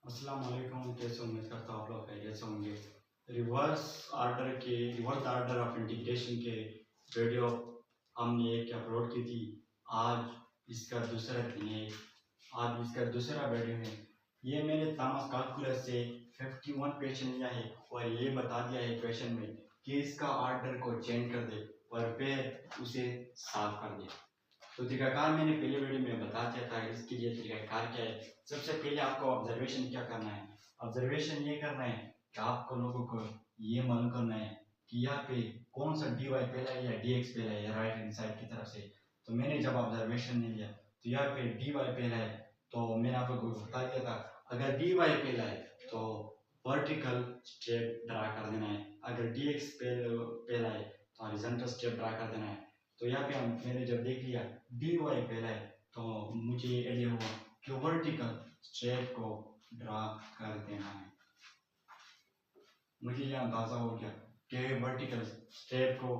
अस्सलाम वालेकुम। कैसे उम्मीद करता हूँ आप लोग खैरियत से होंगे। रिवर्स आर्डर ऑफ इंटीग्रेशन के वीडियो हमने एक अपलोड की थी। आज इसका दूसरा दिन है। आज इसका दूसरा वीडियो है। ये मैंने थॉमस कैलकुलस से 51 क्वेश्चन लिया है और ये बता दिया है क्वेश्चन में कि इसका आर्डर को चेंज कर दे और फिर उसे साफ कर दे। तो तरीकाकार मैंने पहले वीडियो में बता दिया था। इसके लिए तरीकाकार क्या है, सबसे पहले आपको ऑब्जर्वेशन क्या करना है। ऑब्जर्वेशन ये करना है कि आपको लोगों को ये मालूम करना है कि यहाँ पे कौन सा डी वाई पहला है या डी एक्स पहला है या राइट हैंड साइड की तरफ से। तो मैंने जब ऑब्जर्वेशन नहीं लिया तो यहाँ पे डी वाई पहला है, तो मैंने आप लोगों को बता दिया था अगर डी वाई पहला है तो वर्टिकल स्ट्रेप ड्रा कर देना है, अगर डी एक्स पहला है तो हॉरिजॉन्टल स्ट्रेप ड्रा कर देना है। तो यहाँ पे मैंने जब देख लिया डी वाई पहला है तो मुझे आइडिया हुआ कि वर्टिकल स्ट्रेप को ड्रा कर देना है। मुझे यह अंदाजा हो गया कि वर्टिकल स्ट्रेप को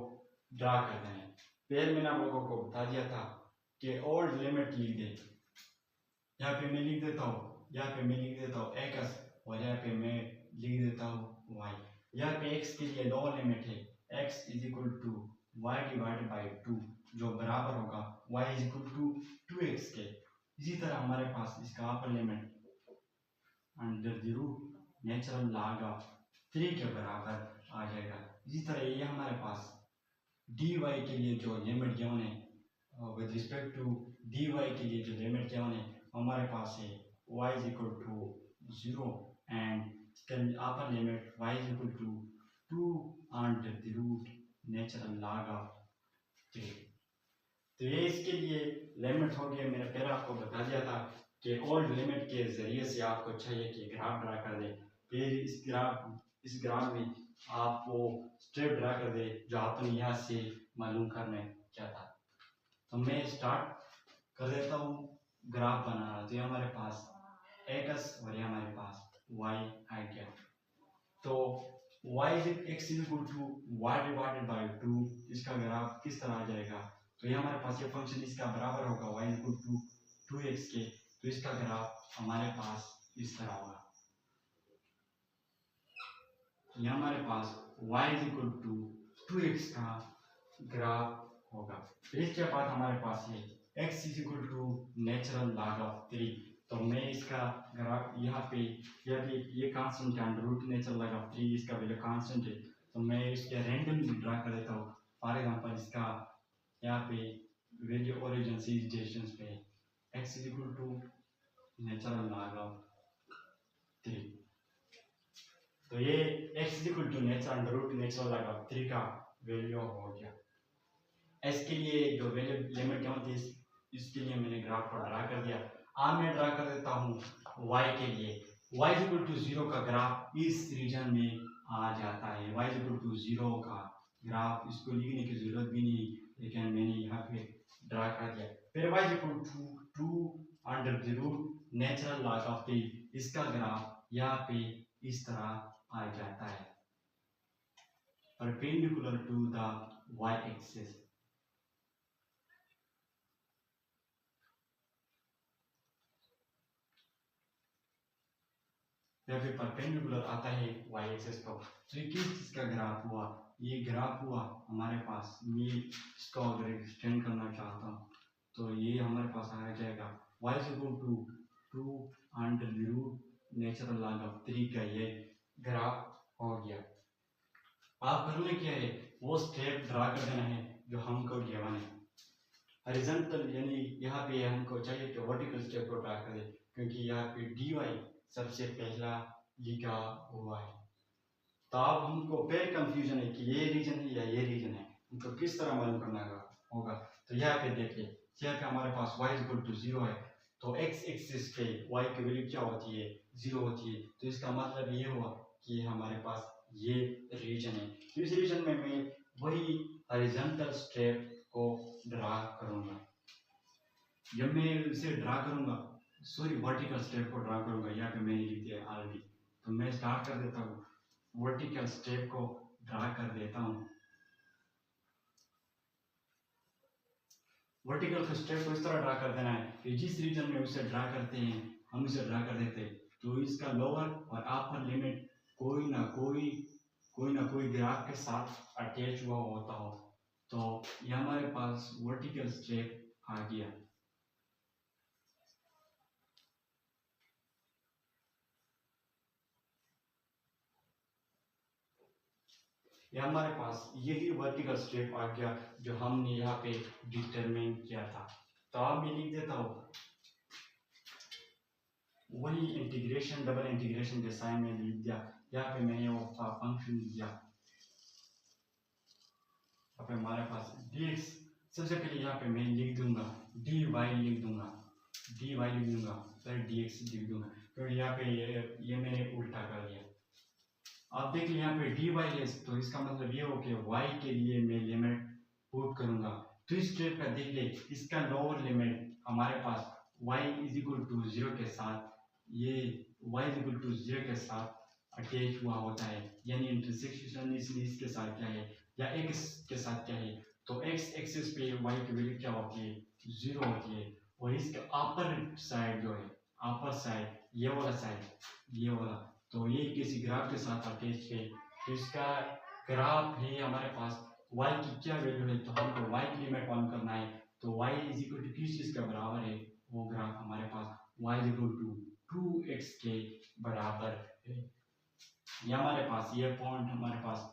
ड्रा कर देना है। फिर मैंने आप लोगों को बता दिया था कि ओल्ड लिमिट लिख दे। यहाँ पे मैं लिख देता हूँ, यहाँ पे मैं लिख देता हूँ एक्स और यहाँ पे मैं लिख देता हूँ वाई। यहाँ पे एक्स के लिए लोअर लिमिट है x is equal to y divided by 2 जो बराबर होगा y is equal to 2x के। इसी तरह हमारे पास इसका upper limit under the root natural log of 3 के बराबर आ जाएगा। इसी तरह ये हमारे पास dy के लिए जो लिमिट गिवन है विद रिस्पेक्ट टू dy के लिए जो लिमिट गिवन है हमारे पास है y is equal to 0 and upper limit y is equal to 2 under the root natural log of 3। तो ये इसके लिए लिमिट हो गया। मैंने पहले आपको बता दिया था कि ओल्ड लिमिट के जरिए से आपको चाहिए कि ग्राफ ड्रा कर दे। फिर इस ग्राफ में आप वो स्ट्रेप ड्रा कर दे जो आपने यहाँ से मालूम करने क्या था। तो मैं स्टार्ट कर देता हूँ ग्राफ बनाना। तो ये हमारे पास एक्स और ये हमारे पास वाई आ गया। तो y x is equal to y divided by 2 इसका ग्राफ किस तरह आ जाएगा। तो ये हमारे पास ये फंक्शन इसका बराबर होगा y is equal to 2x के। तो इसका ग्राफ हमारे पास इस तरह होगा। ये हमारे पास y is equal to 2x का ग्राफ होगा। फिर इसके बाद हमारे पास ये x is equal to natural log of 3। तो मैं इसका ग्राफ यहाँ पे ये कांस्टेंट है under root natural log of 3 इसका वैल्यू कांस्टेंट है। तो मैं इसके रैंडमली ड्रा कर देता हूँ। फॉर एग्जांपल इसका यहाँ पे वैल्यू ओरिजिन से डिस्टेंस पे x is equal to natural log of 3। तो ये x is equal to natural under root natural log of 3 का वैल्यू हो गया। इसके लिए जो वैल्यू लिमिट क्या थी इसके लिए मैंने ग्राफ को ड्रा कर दिया। अब मैं ड्रा कर देता हूँ y के लिए। y इज इक्वल टू 0 का ग्राफ इस रीजन में आ जाता है। y इज इक्वल टू 0 का ग्राफ इसको लिखने की जरूरत भी नहीं, लेकिन मैंने यहाँ पे ड्रा कर दिया। फिर y is equal to 2 under the root natural log of 3 इसका ग्राफ यहाँ पे इस तरह आ जाता है perpendicular to the y axis. या फिर परपेंडिकुलर आता है y एक्सिस को। तो ये किस चीज का ग्राफ हुआ, ये ग्राफ हुआ हमारे पास। मैं इसको अगर एक्सटेंड करना चाहता हूँ तो ये हमारे पास आ जाएगा y is equal to 2 under the root natural log of 3 का ये ग्राफ हो गया। आप करने क्या है वो स्टेप ड्रा कर देना है जो हमको गिवन है। हॉरिजॉन्टल यानी यहाँ पे हमको चाहिए कि वर्टिकल स्टेप को ड्रा कर दे, क्योंकि यहाँ पे dy सबसे पहला लिखा हुआ है। तो अब हमको फिर कंफ्यूजन है कि ये रीजन है या ये रीजन है, हमको किस तरह मालूम करना होगा। तो यहाँ पे देखिए, यहाँ पे हमारे पास y इक्वल टू 0 है, तो x एक्सिस पे y की वैल्यू क्या होती है 0 होती है। तो इसका मतलब ये हुआ कि हमारे पास ये रीजन है। तो इस रीजन में मैं वही हॉरिजॉन्टल स्ट्रेप को ड्रा करूंगा। जब मैं इसे ड्रा करूंगा वर्टिकल स्टेप को ड्रा करूंगा, यहाँ पे मैंने लिख दिया ऑलरेडी। तो मैं स्टार्ट कर देता हूँ, वर्टिकल स्टेप को ड्रा कर देता हूँ। वर्टिकल स्टेप को इस तरह ड्रा कर देना है कि जिस रीजन में उसे ड्रा करते हैं हम उसे ड्रा कर देते हैं। तो इसका लोअर और अपर लिमिट कोई ना कोई ग्राफ के साथ अटैच हुआ होता हो, तो ये हमारे पास वर्टिकल स्ट्रेप आ गया। ये हमारे पास यही वर्टिकल स्ट्रेप आ गया जो हमने यहाँ पे डिटरमाइन किया था। तो अब मैं लिख देता हूँ वही इंटीग्रेशन, डबल इंटीग्रेशन के साइन में लिख दिया। यहाँ पे मैंने वो फंक्शन लिख दिया। अब हमारे पास dx, सबसे पहले यहाँ पे मैं लिख दूंगा dy लिख दूंगा, फिर dx लिख दूंगा। तो यहाँ पे ये मैंने उल्टा कर दिया। अब देख लिया यहाँ पे dy है, तो इसका मतलब ये हो कि y के लिए मैं लिमिट पुट करूंगा। तो इस स्टेप का देख ले, इसका लोअर लिमिट हमारे पास y इज इक्वल टू 0 के साथ, ये y इज इक्वल टू 0 के साथ अटैच हुआ होता है, यानी इंटरसेक्शन इसके साथ क्या है या x के साथ क्या है, तो x एक्सिस पे y की वैल्यू क्या होती है, 0 होती है। और इसका अपर साइड जो है, अपर साइड ये वाला साइड, ये वाला, तो ये किसी ग्राफ के साथ अटैच है। तो इसका ग्राफ है हमारे पास y की क्या वैल्यू है, तो हमको y की लिमिट वन करना है। तो y इज इक्वल टू किस चीज का बराबर है, वो ग्राफ हमारे पास y is equal to 2x के बराबर है। ये हमारे पास ये पॉइंट हमारे पास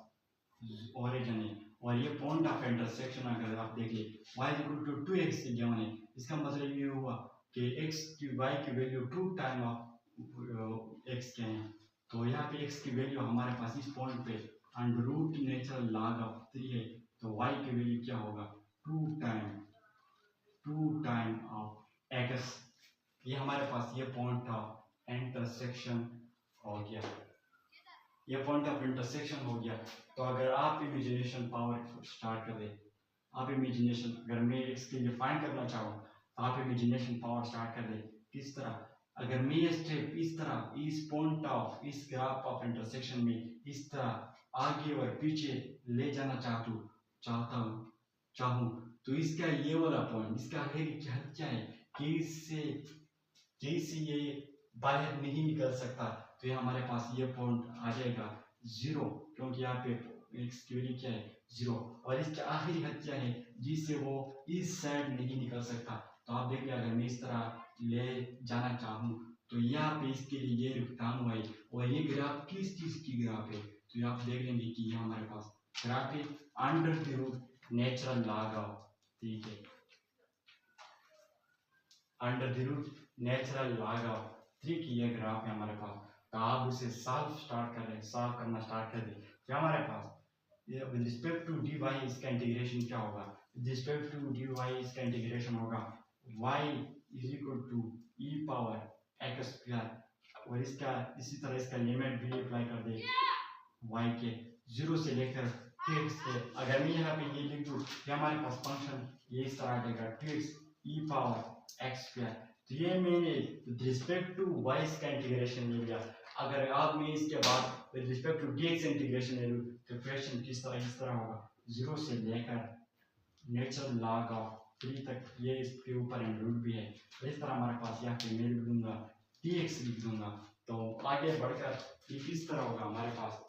ओरिजिन है, और ये पॉइंट ऑफ इंटरसेक्शन अगर आप देखिए y is equal to 2x से गिवन है। इसका मतलब ये हुआ कि x की y की वैल्यू 2 टाइम ऑफ x के हैं। तो यहाँ पे x की वैल्यू हमारे पास इस पॉइंट पे under root natural log of 3 है, तो y की वैल्यू क्या होगा, 2 टाइम ऑफ x। ये हमारे पास ये पॉइंट ऑफ इंटरसेक्शन हो गया, ये पॉइंट ऑफ इंटरसेक्शन हो गया। तो अगर आप इमेजिनेशन पावर स्टार्ट कर दे, आप इमेजिनेशन, अगर मैं इसके लिए फाइंड करना चाहूँ तो आप इमेजिनेशन पावर स्टार्ट कर दे। किस तरह, अगर मैं ये स्टेप इस तरह इस पॉइंट ऑफ इस ग्राफ ऑफ इंटरसेक्शन में इस तरह आगे और पीछे ले जाना चाहूँ, तो इसका ये वाला पॉइंट, इसका हद क्या है कि इससे ये बाहर नहीं निकल सकता, तो ये हमारे पास ये पॉइंट आ जाएगा 0, क्योंकि यहाँ पे x की वैल्यू क्या है 0, और इसके आखिरी हद क्या है जिससे वो इस साइड नहीं निकल सकता। तो आप देखिए अगर मैं इस तरह ले जाना चाहूँ तो यहाँ पे इसके लिए ये रुकतान हुआ है, और ये ग्राफ किस चीज की ग्राफ है, तो आप देख लेंगे कि ये हमारे पास ग्राफ है under the root natural log of, ठीक है, under the root natural log of 3 की ये ग्राफ है हमारे पास। तो आप उसे सॉल्व करना स्टार्ट कर दें। क्या हमारे पास ये विद रिस्पेक्ट टू dy इसका इंटीग्रेशन क्या होगा, विद रिस्पेक्ट टू dy इसका इंटीग्रेशन होगा y is equal to e power x square, और इसका इसी तरह इसका लिमिट भी अप्लाई कर दे y के 0 से लेकर 2x के। अगर मैं यहाँ पे ये लिख दूँ, ये हमारे पास फंक्शन ये इस तरह देगा 2x e power x square. तो ये मैंने विद रिस्पेक्ट टू y इसका इंटीग्रेशन ले लिया। अगर आप मैं इसके बाद with respect to dx integration ले लूँ तो क्वेश्चन इस तरह होगा 0 से लेकर नेचुरल लॉग ऑफ 3 तक, ये इसके ऊपर रूट भी है। तो इस तरह हमारे पास यहाँ पे मैं लिख दूंगा dx लिख दूंगा। तो आगे बढ़कर ये किस तरह होगा हमारे पास,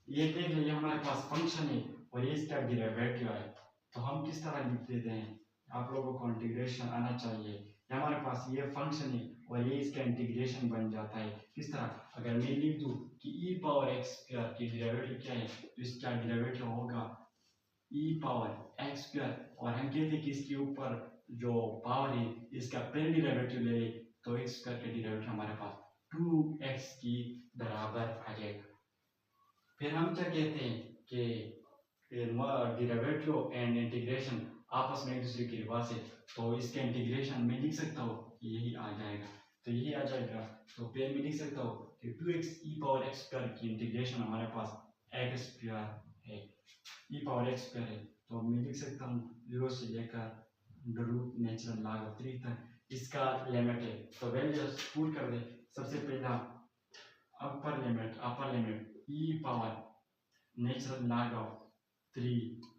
ये देख लीजिए हमारे पास फंक्शन है और ये इसका डेरिवेटिव है, तो हम किस तरह लिख देते हैं, आप लोगों को इंटीग्रेशन आना चाहिए। हमारे पास ये फंक्शन है और ये इसका इंटीग्रेशन बन जाता है किस तरह, अगर मैं लिख दूं कि e पावर x स्क्वायर की डेरिवेटिव क्या है, तो इसका डेरिवेटिव होगा e पावर x स्क्वायर, और हम कहते हैं कि इसके ऊपर जो पावर है इसका पहले डेरिवेटिव ले ले, तो x स्क्वायर का डेरिवेटिव हमारे पास 2x की बराबर आ जाएगा। फिर हम क्या कहते हैं कि डेरिवेटिव एंड इंटीग्रेशन आपस में एक दूसरे के रिवर्स है, तो इसका इंटीग्रेशन मैं लिख सकता हूँ यही आ जाएगा, तो यही आ जाएगा। तो फिर मैं लिख सकता हूँ कि 2x e power x square की इंटीग्रेशन हमारे पास x स्क्वायर है, e पावर x स्क्वायर है, तो मैं लिख सकता हूँ 0 से लेकर रूट नेचुरल लॉग ऑफ 3 तक इसका लिमिट है। तो वैल्यूज पुट कर दे, सबसे पहला upper limit e power natural log of 3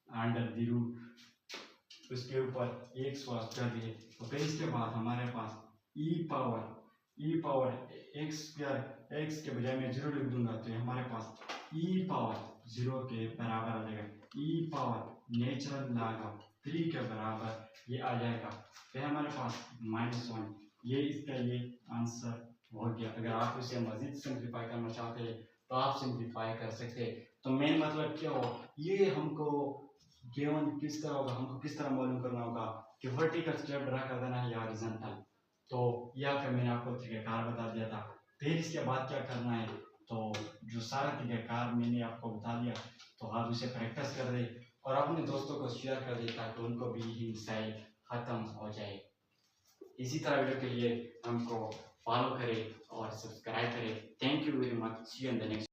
under the root, उसके ऊपर x वास कर दिए। तो फिर इसके बाद हमारे पास e ई पावर एक्स स्क्वायर एक्स के बजाय मैं 0 लिख दूंगा तो हमारे पास ई पावर 0 के बराबर आ जाएगा। ई पावर नेचुरल लॉग 3 के बराबर ये आ जाएगा। फिर हमारे पास -1, ये इसका ये आंसर हो गया। अगर आप इसे मजीद सिंप्लीफाई करना चाहते हैं तो आप सिंप्लीफाई कर सकते हैं। तो मेन मतलब क्या हो, ये हमको गिवन किस तरह होगा, हमको किस तरह मालूम करना होगा कि वर्टिकल स्टेप ड्रा कर देना है या हॉरिजॉन्टल। तो यह फिर मैंने आपको तरीकाकार बता दिया था। फिर इसके बाद क्या करना है, तो जो सारा तरीकाकार मैंने आपको बता दिया तो आप उसे प्रैक्टिस कर दे और अपने दोस्तों को शेयर कर दे ताकि उनको भी ये मसाइल ख़त्म हो जाए। इसी तरह वीडियो के लिए हमको फॉलो करें और सब्सक्राइब करें। Thank you very much. See you in the next.